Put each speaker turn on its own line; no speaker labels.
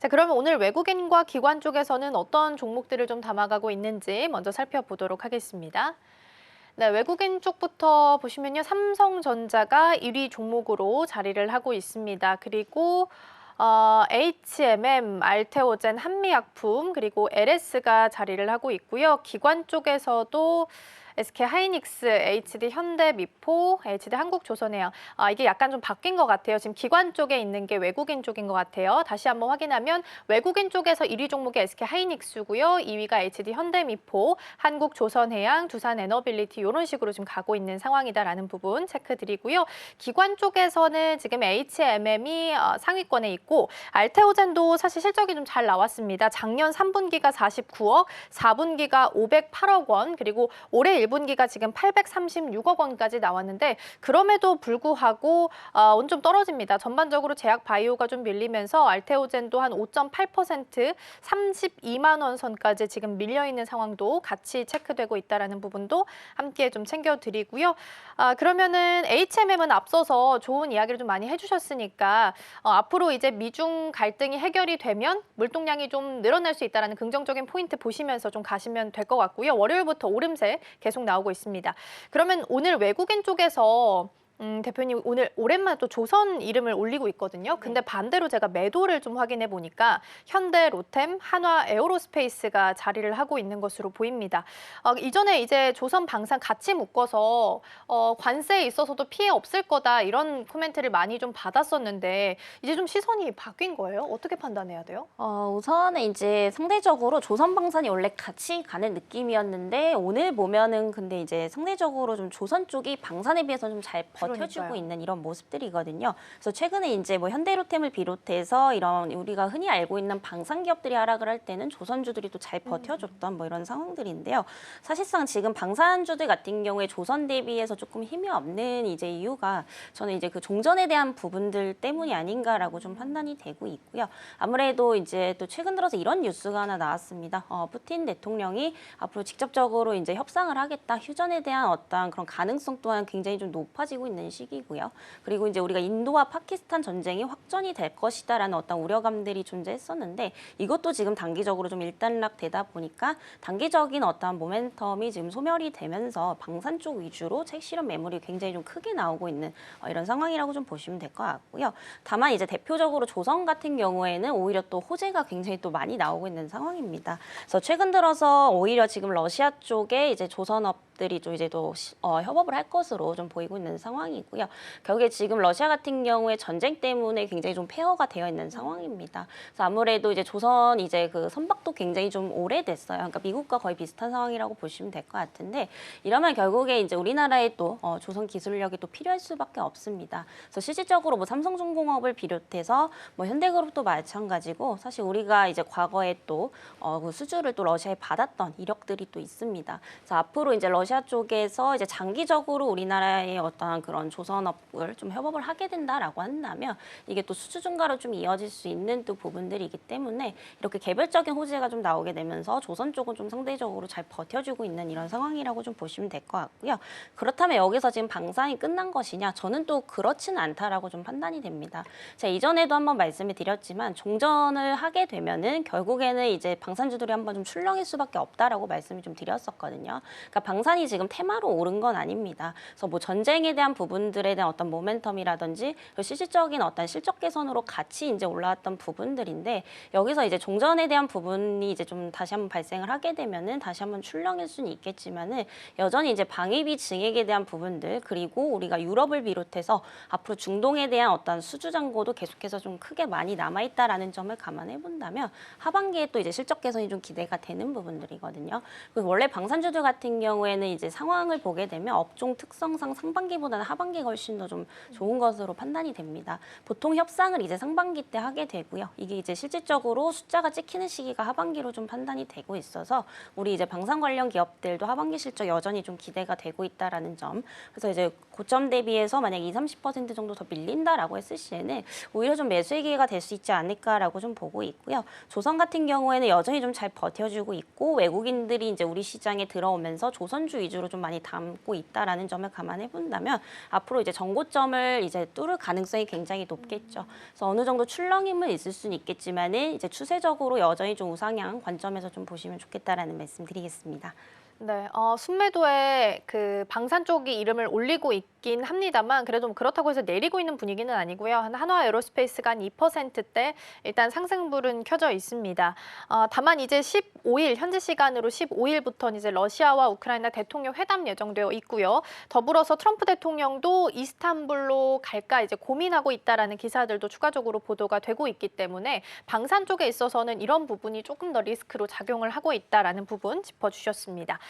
자, 그러면 오늘 외국인과 기관 쪽에서는 어떤 종목들을 좀 담아가고 있는지 먼저 살펴보도록 하겠습니다. 네, 외국인 쪽부터 보시면요. 삼성전자가 1위 종목으로 자리를 하고 있습니다. 그리고 HMM, 알테오젠, 한미약품, 그리고 LS가 자리를 하고 있고요. 기관 쪽에서도 SK하이닉스, HD 현대미포, HD 한국조선해양. 이게 약간 좀 바뀐 것 같아요. 지금 기관 쪽에 있는 게 외국인 쪽인 것 같아요. 다시 한번 확인하면 외국인 쪽에서 1위 종목이 SK하이닉스고요. 2위가 HD 현대미포, 한국조선해양, 두산에너빌리티 이런 식으로 지금 가고 있는 상황이다라는 부분 체크드리고요. 기관 쪽에서는 지금 HMM이 상위권에 있고 알테오젠도 사실 실적이 좀 잘 나왔습니다. 작년 3분기가 49억, 4분기가 508억 원, 그리고 올해 1분기가 지금 836억 원까지 나왔는데 그럼에도 불구하고 오늘 좀 떨어집니다. 전반적으로 제약 바이오가 좀 밀리면서 알테오젠도 한 5.8%, 32만 원 선까지 지금 밀려 있는 상황도 같이 체크되고 있다라는 부분도 함께 좀 챙겨드리고요. 그러면은 HMM은 앞서서 좋은 이야기를 좀 많이 해주셨으니까 앞으로 이제 미중 갈등이 해결이 되면 물동량이 좀 늘어날 수 있다라는 긍정적인 포인트 보시면서 좀 가시면 될 것 같고요. 월요일부터 오름세 계속 나오고 있습니다. 그러면 오늘 외국인 쪽에서 대표님 오늘 오랜만에 또 조선 이름을 올리고 있거든요. 근데 반대로 제가 매도를 좀 확인해 보니까 현대, 로템, 한화, 에어로스페이스가 자리를 하고 있는 것으로 보입니다. 이전에 이제 조선 방산 같이 묶어서 관세에 있어서도 피해 없을 거다 이런 코멘트를 많이 좀 받았었는데 이제 좀 시선이 바뀐 거예요? 어떻게 판단해야 돼요?
우선은 이제 상대적으로 조선방산이 원래 같이 가는 느낌이었는데 오늘 보면은 근데 이제 상대적으로 좀 조선 쪽이 방산에 비해서 좀 잘 버텨주고
그러니까요.
있는 이런 모습들이거든요. 그래서 최근에 이제 뭐 현대로템을 비롯해서 이런 우리가 흔히 알고 있는 방산 기업들이 하락을 할 때는 조선주들이 또 잘 버텨줬던 뭐 이런 상황들인데요. 사실상 지금 방산주들 같은 경우에 조선 대비해서 조금 힘이 없는 이제 이유가 저는 이제 그 종전에 대한 부분들 때문이 아닌가라고 좀 판단이 되고 있고요. 아무래도 이제 또 최근 들어서 이런 뉴스가 하나 나왔습니다. 푸틴 대통령이 앞으로 직접적으로 이제 협상을 하겠다. 휴전에 대한 어떤 그런 가능성 또한 굉장히 좀 높아지고 있는 시기고요. 그리고 이제 우리가 인도와 파키스탄 전쟁이 확전이 될 것이다라는 어떤 우려감들이 존재했었는데 이것도 지금 단기적으로 좀 일단락되다 보니까 단기적인 어떤 모멘텀이 지금 소멸이 되면서 방산 쪽 위주로 책실현 매물이 굉장히 좀 크게 나오고 있는 이런 상황이라고 좀 보시면 될 것 같고요. 다만 이제 대표적으로 조선 같은 경우에는 오히려 또 호재가 굉장히 또 많이 나오고 있는 상황입니다. 그래서 최근 들어서 오히려 지금 러시아 쪽에 이제 조선업들이 좀 이제 또 협업을 할 것으로 좀 보이고 있는 상황이고요. 결국에 지금 러시아 같은 경우에 전쟁 때문에 굉장히 좀 폐허가 되어 있는 상황입니다. 그래서 아무래도 이제 조선 이제 그 선박도 굉장히 좀 오래됐어요. 그러니까 미국과 거의 비슷한 상황이라고 보시면 될 것 같은데 이러면 결국에 이제 우리나라에 또 조선 기술력이 또 필요할 수밖에 없습니다. 그래서 실질적으로 뭐 삼성중공업을 비롯해서 뭐 현대그룹도 마찬가지고 사실 우리가 이제 과거에 또 그 수주를 또 러시아에 받았던 이력들이 또 있습니다. 그래서 앞으로 이제 러시아 쪽에서 이제 장기적으로 우리나라의 어떠한 그런 조선업을 좀 협업을 하게 된다라고 한다면 이게 또 수주 증가로 좀 이어질 수 있는 또 부분들이기 때문에 이렇게 개별적인 호재가 좀 나오게 되면서 조선 쪽은 좀 상대적으로 잘 버텨주고 있는 이런 상황이라고 좀 보시면 될 것 같고요. 그렇다면 여기서 지금 방산이 끝난 것이냐? 저는 또 그렇지는 않다라고 좀 판단이 됩니다. 제가 이전에도 한번 말씀을 드렸지만 종전을 하게 되면은 결국에는 이제 방산주들이 한번 좀 출렁일 수밖에 없다라고 말씀을 좀 드렸었거든요. 그러니까 방산이 지금 테마로 오른 건 아닙니다. 그래서 뭐 전쟁에 대한 부분들에 대한 어떤 모멘텀이라든지 실질적인 어떤 실적 개선으로 같이 이제 올라왔던 부분들인데 여기서 이제 종전에 대한 부분이 이제 좀 다시 한번 발생을 하게 되면은 다시 한번 출렁일 수는 있겠지만은 여전히 이제 방위비 증액에 대한 부분들 그리고 우리가 유럽을 비롯해서 앞으로 중동에 대한 어떤 수주 잔고도 계속해서 좀 크게 많이 남아있다라는 점을 감안해 본다면 하반기에 또 이제 실적 개선이 좀 기대가 되는 부분들이거든요. 그리고 원래 방산주들 같은 경우에는 이제 상황을 보게 되면 업종 특성상 상반기보다는 하반기가 훨씬 더 좀 좋은 것으로 판단이 됩니다. 보통 협상을 이제 상반기 때 하게 되고요. 이게 이제 실질적으로 숫자가 찍히는 시기가 하반기로 좀 판단이 되고 있어서 우리 이제 방산 관련 기업들도 하반기 실적 여전히 좀 기대가 되고 있다라는 점. 그래서 이제 고점 대비해서 만약 20-30% 정도 더 밀린다라고 했을 시에는 오히려 좀 매수의 기회가 될 수 있지 않을까라고 좀 보고 있고요. 조선 같은 경우에는 여전히 좀 잘 버텨주고 있고 외국인들이 이제 우리 시장에 들어오면서 조선주 위주로 좀 많이 담고 있다라는 점을 감안해 본다면 앞으로 이제 전고점을 이제 뚫을 가능성이 굉장히 높겠죠. 그래서 어느 정도 출렁임은 있을 수는 있겠지만은 이제 추세적으로 여전히 좀 우상향 관점에서 좀 보시면 좋겠다라는 말씀드리겠습니다.
네, 순매도에 그 방산 쪽이 이름을 올리고 있긴 합니다만 그래도 그렇다고 해서 내리고 있는 분위기는 아니고요. 한화 에어로스페이스가 한 2%대 일단 상승불은 켜져 있습니다. 다만 이제 15일 현지 시간으로 15일부터는 이제 러시아와 우크라이나 대통령 회담 예정되어 있고요. 더불어서 트럼프 대통령도 이스탄불로 갈까 이제 고민하고 있다라는 기사들도 추가적으로 보도가 되고 있기 때문에 방산 쪽에 있어서는 이런 부분이 조금 더 리스크로 작용을 하고 있다라는 부분 짚어주셨습니다.